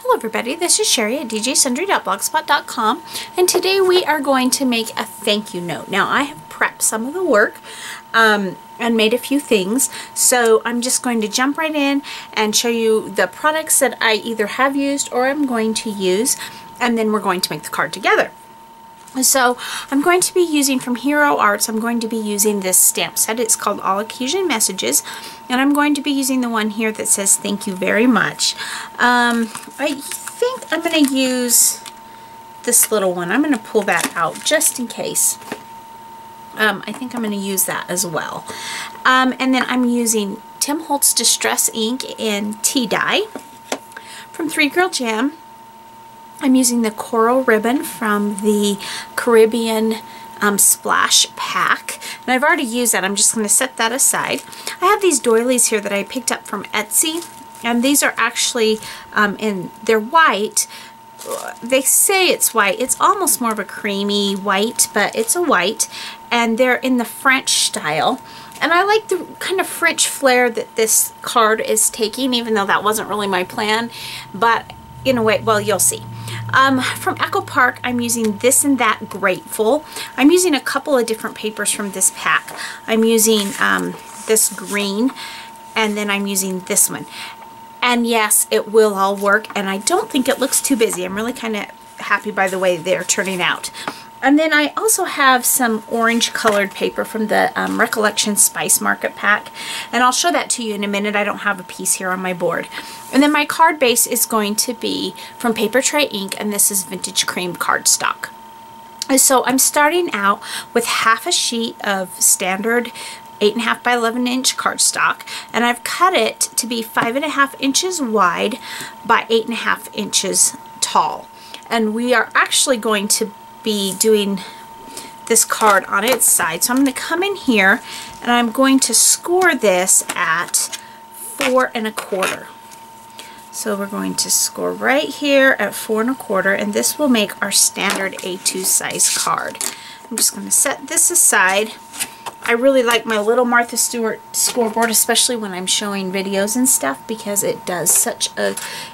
Hello everybody, this is Cheri at djsundry.blogspot.com, and today we are going to make a thank you note. Now I have prepped some of the work and made a few things, so I'm just going to jump right in and show you the products that I either have used or I'm going to use, and then we're going to make the card together. So I'm going to be using from Hero Arts, I'm going to be using this stamp set. It's called All Occasion Messages, and I'm going to be using the one here that says thank you very much. I think I'm going to use this little one. I'm going to pull that out just in case. I think I'm going to use that as well. And then I'm using Tim Holtz Distress Ink in Tea Dye from 3 Girl Jam. I'm using the coral ribbon from the Caribbean Splash Pack, and I've already used that. I'm just going to set that aside. I have these doilies here that I picked up from Etsy, and these are actually they're white. They say it's white. It's almost more of a creamy white, but it's a white, and they're in the French style. And I like the kind of French flair that this card is taking, even though that wasn't really my plan, but in a way, well, you'll see. From Echo Park, I'm using This and That Grateful. I'm using a couple of different papers from this pack. I'm using this green, and then I'm using this one. And yes, it will all work, and I don't think it looks too busy. I'm really kind of happy by the way they're turning out. And then I also have some orange colored paper from the Recollection Spice Market pack, and I'll show that to you in a minute. I don't have a piece here on my board. And then my card base is going to be from Paper Tray Ink, and this is Vintage Cream cardstock. So I'm starting out with half a sheet of standard 8.5 by 11 inch cardstock, and I've cut it to be 5.5 inches wide by 8.5 inches tall. And we are actually going to be doing this card on its side. So I'm going to come in here and I'm going to score this at 4 1/4. So we're going to score right here at 4 1/4, and this will make our standard A2 size card. I'm just going to set this aside. I really like my little Martha Stewart scoreboard, especially when I'm showing videos and stuff, because it does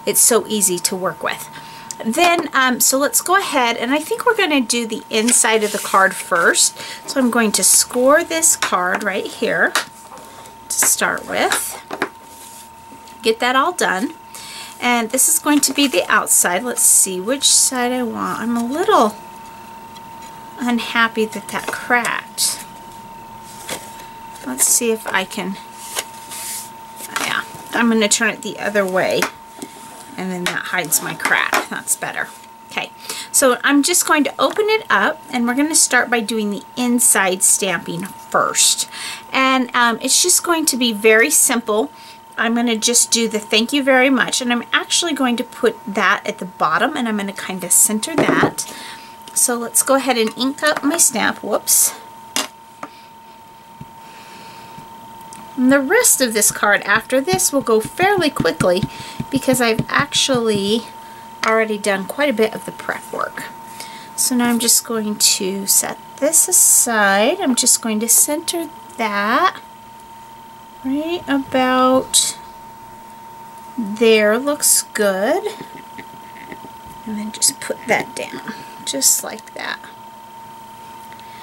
it's so easy to work with. Then, so let's go ahead, and I think we're going to do the inside of the card first. So I'm going to score this card right here to start with. Get that all done. And this is going to be the outside. Let's see which side I want. I'm a little unhappy that that cracked. Let's see if I can, yeah, I'm going to turn it the other way. And then that hides my crack. That's better. Okay, so I'm just going to open it up, and we're going to start by doing the inside stamping first. And it's just going to be very simple. I'm going to just do the thank you very much, and I'm actually going to put that at the bottom, and I'm going to kind of center that. So let's go ahead and ink up my stamp. Whoops. And the rest of this card after this will go fairly quickly because I've actually already done quite a bit of the prep work. So now I'm just going to set this aside. I'm just going to center that right about there. Looks good. And then just put that down just like that.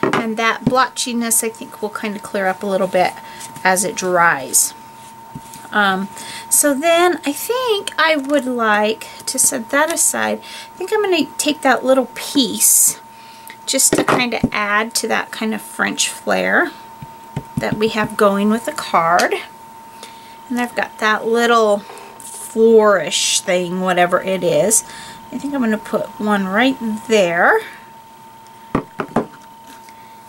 And that blotchiness I think will kind of clear up a little bit as it dries. So then I think I would like to set that aside. I think I'm going to take that little piece just to kind of add to that kind of French flair that we have going with the card. And I've got that little flourish thing, whatever it is. I think I'm going to put one right there.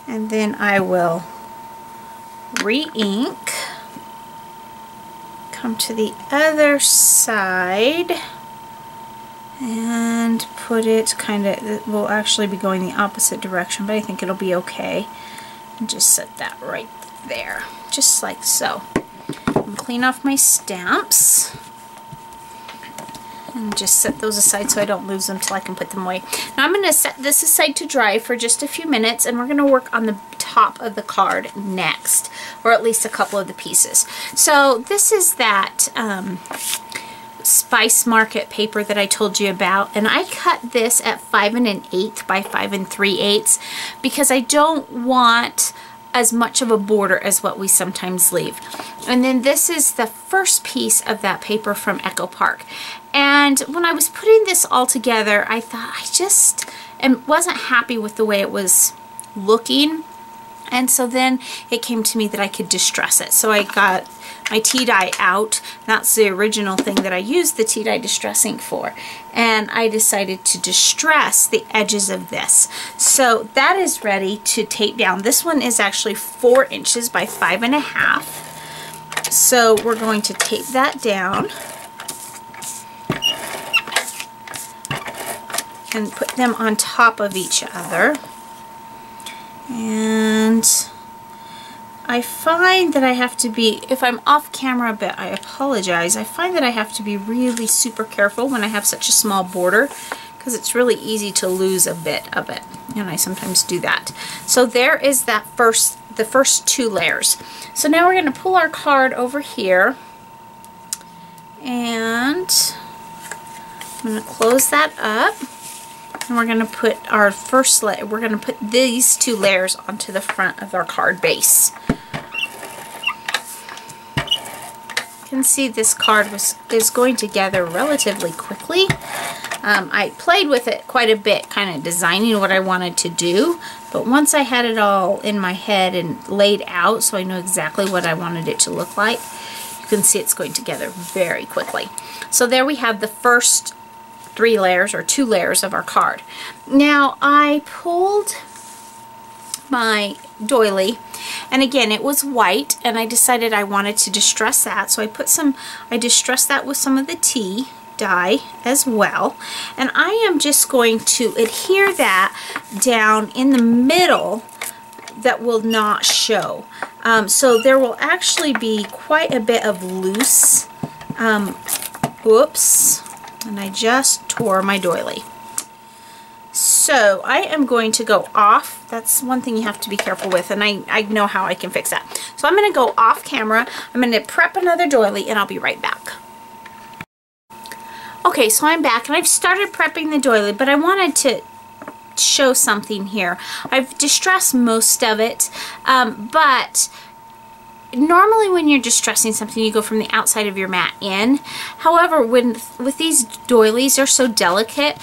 And then I will re-ink, come to the other side, and put it kind of, it will actually be going the opposite direction, but I think it'll be okay. And just set that right there, just like so. And clean off my stamps. And just set those aside so I don't lose them till I can put them away. Now I'm going to set this aside to dry for just a few minutes, and we're going to work on the top of the card next, or at least a couple of the pieces. So this is that Spice Market paper that I told you about, and I cut this at 5 1/8 by 5 3/8 because I don't want as much of a border as what we sometimes leave. And then this is the first piece of that paper from Echo Park. And when I was putting this all together, I thought I just wasn't happy with the way it was looking. And so then it came to me that I could distress it. So I got my tea dye out. That's the original thing that I used the tea dye distress ink for. And I decided to distress the edges of this. So that is ready to tape down. This one is actually 4 inches by 5 1/2. So we're going to tape that down and put them on top of each other. And I find that I have to be, if I'm off camera a bit, I apologize. I find that I have to be really super careful when I have such a small border because it's really easy to lose a bit of it, and I sometimes do that. So there is that the first 2 layers. So now we're going to pull our card over here, and I'm going to close that up. And we're going to put our first layer, we're going to put these 2 layers onto the front of our card base. You can see this card is going together relatively quickly. I played with it quite a bit, kind of designing what I wanted to do. But once I had it all in my head and laid out so I know exactly what I wanted it to look like, you can see it's going together very quickly. So there we have the first 3 layers or 2 layers of our card. Now I pulled my doily, and again it was white, and I decided I wanted to distress that, so I distressed that with some of the tea dye as well, and I am just going to adhere that down in the middle that will not show. So there will actually be quite a bit of loose, whoops, and I just tore my doily. So I am going to go off. That's one thing you have to be careful with, and I know how I can fix that. So I'm going to go off camera. I'm going to prep another doily, and I'll be right back. Okay, so I'm back, and I've started prepping the doily, but I wanted to show something here. I've distressed most of it, but normally when you're distressing something, you go from the outside of your mat in. However, with these doilies, they're so delicate,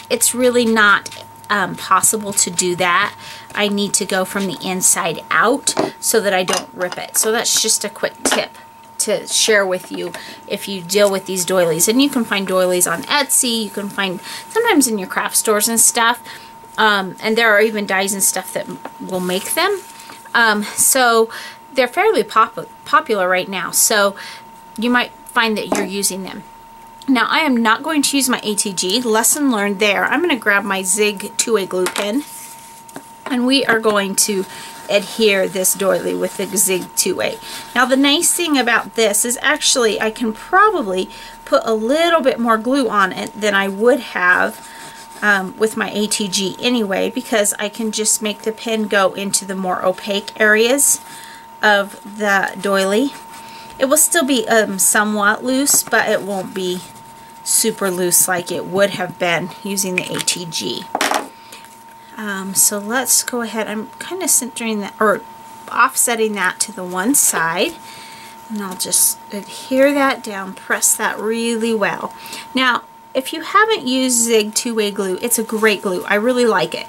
it's really not possible to do that. I need to go from the inside out so that I don't rip it. So that's just a quick tip to share with you if you deal with these doilies. And you can find doilies on Etsy, you can find sometimes in your craft stores and stuff. And there are even dyes and stuff that will make them. So they're fairly popular right now, so you might find that you're using them. Now I am not going to use my ATG. Lesson learned there. I'm going to grab my Zig 2-way glue pen, and we are going to adhere this doily with the Zig 2-way. Now the nice thing about this is actually I can probably put a little bit more glue on it than I would have with my ATG anyway, because I can just make the pen go into the more opaque areas of the doily. It will still be somewhat loose, but it won't be super loose like it would have been using the ATG. So let's go ahead. I'm kind of centering that, or offsetting that to the one side, and I'll just adhere that down, press that really well. Now if you haven't used Zig 2-way glue, it's a great glue. I really like it.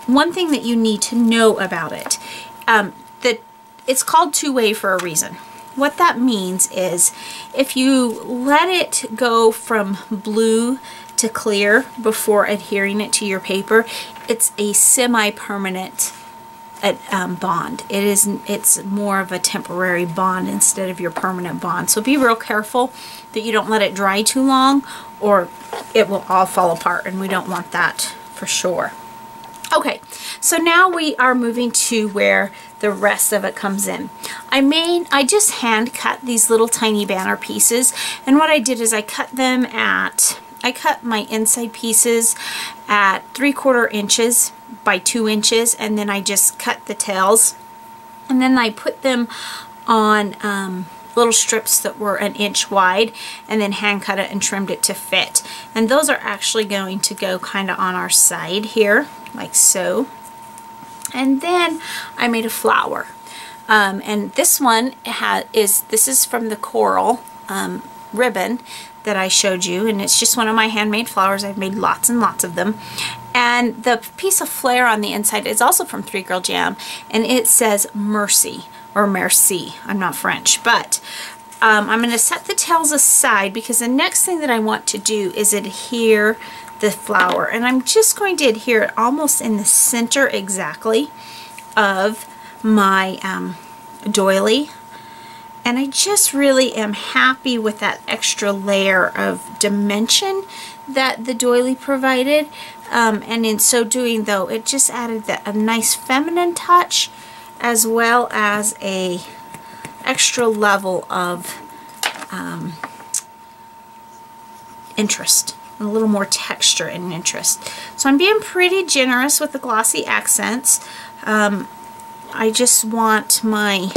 One thing that you need to know about it, that it's called 2-way for a reason. What that means is if you let it go from blue to clear before adhering it to your paper, it's a semi-permanent bond. It's more of a temporary bond instead of your permanent bond. So be real careful that you don't let it dry too long, or it will all fall apart, and we don't want that for sure. Okay, so now we are moving to where the rest of it comes in. I just hand cut these little tiny banner pieces, and what I did is I cut my inside pieces at 3/4 inches by 2 inches, and then I just cut the tails, and then I put them on little strips that were an inch wide, and then hand cut it and trimmed it to fit. And those are actually going to go kind of on our side here, like so. And then I made a flower. And this one this is from the coral ribbon that I showed you, and it's just one of my handmade flowers. I've made lots and lots of them. And the piece of flair on the inside is also from 3 Girl Jam, and it says mercy, or merci. I'm not French, but I'm going to set the tails aside because the next thing that I want to do is adhere the flower, and I'm just going to adhere it almost in the center exactly of my doily. And I just really am happy with that extra layer of dimension that the doily provided. And in so doing, though, it just added a nice feminine touch as well as a extra level of interest, a little more texture and interest. So I'm being pretty generous with the glossy accents. I just want my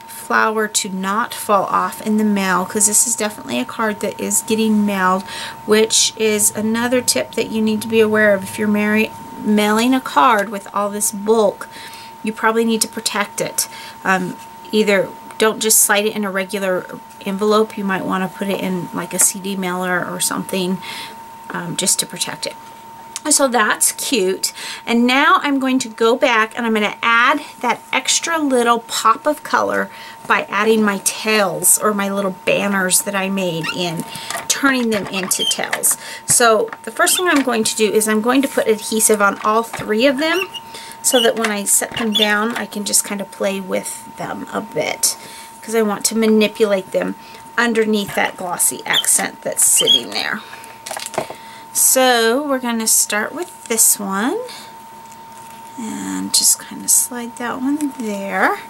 flower to not fall off in the mail, because this is definitely a card that is getting mailed, which is another tip that you need to be aware of. If you're mailing a card with all this bulk, you probably need to protect it. Either don't just slide it in a regular envelope, you might want to put it in like a CD mailer or something, just to protect it. So that's cute. And now I'm going to go back and I'm going to add that extra little pop of color by adding my tails, or my little banners that I made, in turning them into tails. So the first thing I'm going to do is I'm going to put adhesive on all 3 of them, so that when I set them down I can just kind of play with them a bit, because I want to manipulate them underneath that glossy accent that's sitting there. So we're going to start with this one and just kind of slide that one there.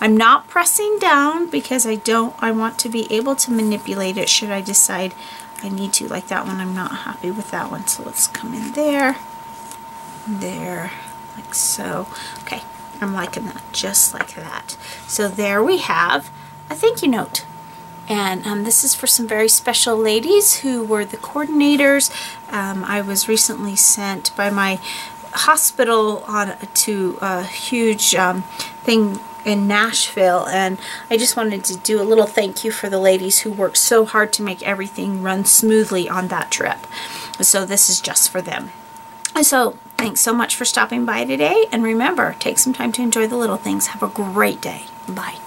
I'm not pressing down because I want to be able to manipulate it should I decide I need to. Like that one, I'm not happy with that one, so let's come in there, like so. Okay, I'm liking that, just like that. So there we have a thank you note. And this is for some very special ladies who were the coordinators. I was recently sent by my hospital to a huge thing in Nashville, and I just wanted to do a little thank you for the ladies who worked so hard to make everything run smoothly on that trip. So this is just for them. So thanks so much for stopping by today, and remember, take some time to enjoy the little things. Have a great day. Bye.